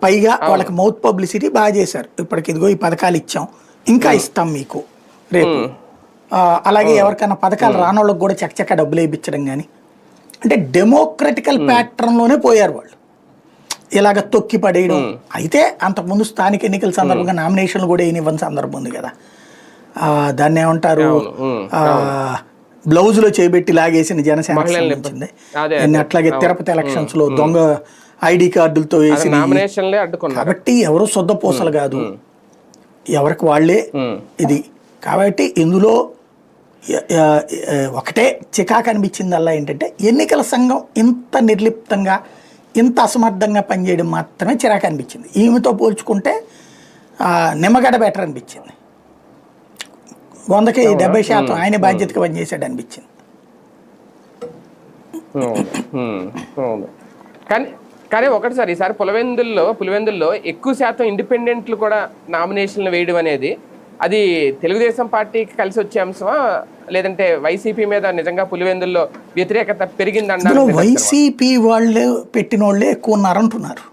పైగా వాళ్ళకి mouth publicity బాగా చేశారు. ఇప్పటికి ఇదిగో ఈ పథకాలు ఇచ్చాం, ఇంకా ఇస్తాం మీకు రేపు. అలాగే ఎవరికైనా పథకాలు రానోళ్ళకి కూడా చక్కచక్క డబ్బులు వేయించడం కానీ, అంటే డెమోక్రటికల్ ప్యాటర్న్లోనే పోయారు వాళ్ళు. ఇలాగ తొక్కి పడేయడం. అయితే అంతకుముందు స్థానిక ఎన్నికల సందర్భంగా నామినేషన్లు కూడా వేయనివ్వని సందర్భం ఉంది కదా, దాన్ని ఏమంటారు, బ్లౌజులో చేపెట్టి లాగేసిన జనసేన సంబంధించింది. అట్లాగే తిరుపతి ఎలక్షన్స్ లో దొంగ ఐడి కార్డులతో వేసి. కాబట్టి ఎవరు సొద్దపూసలు కాదు, ఎవరికి వాళ్లే ఇది. కాబట్టి ఇందులో ఒకటే చికాకు అనిపించిందల్లా ఏంటంటే, ఎన్నికల సంఘం ఇంత నిర్లిప్తంగా ఇంత అసమర్థంగా పనిచేయడం మాత్రమే చిరాకు అనిపించింది. ఈమెతో పోల్చుకుంటే నిమ్మగడ్డ బెటర్ అనిపించింది. 100కి 70% ఆయన బాధ్యతగా పనిచేశాడు అనిపించింది. కానీ ఒకటి సార్, ఈసారి పులివెందుల్లో ఎక్కువ శాతం ఇండిపెండెంట్లు కూడా నామినేషన్లు వేయడం అనేది అది తెలుగుదేశం పార్టీకి కలిసి వచ్చే అంశమా, లేదంటే వైసీపీ మీద నిజంగా పులివెందుల్లో వ్యతిరేకత పెరిగిందన్నారు? వైసీపీ వాళ్ళే పెట్టిన వాళ్ళే ఎక్కువ ఉన్నారంటున్నారు.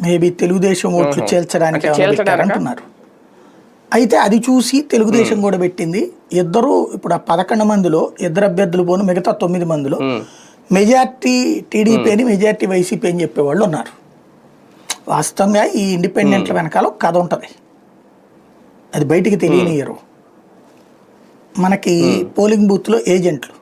మేబీ తెలుగుదేశం ఓట్లు చేల్చడానికి అంటున్నారు. అయితే అది చూసి తెలుగుదేశం కూడా పెట్టింది. ఇద్దరు ఇప్పుడు ఆ 11 మందిలో 2 అభ్యర్థులు పోను మిగతా 9 మందిలో మెజార్టీ టీడీపీ అని, మెజార్టీ వైసీపీ అని చెప్పేవాళ్ళు ఉన్నారు. వాస్తవంగా ఈ ఇండిపెండెంట్ల వెనకాల కథ ఉంటుంది, అది బయటికి తెలియనియరు. మనకి పోలింగ్ బూత్లో ఏజెంట్లు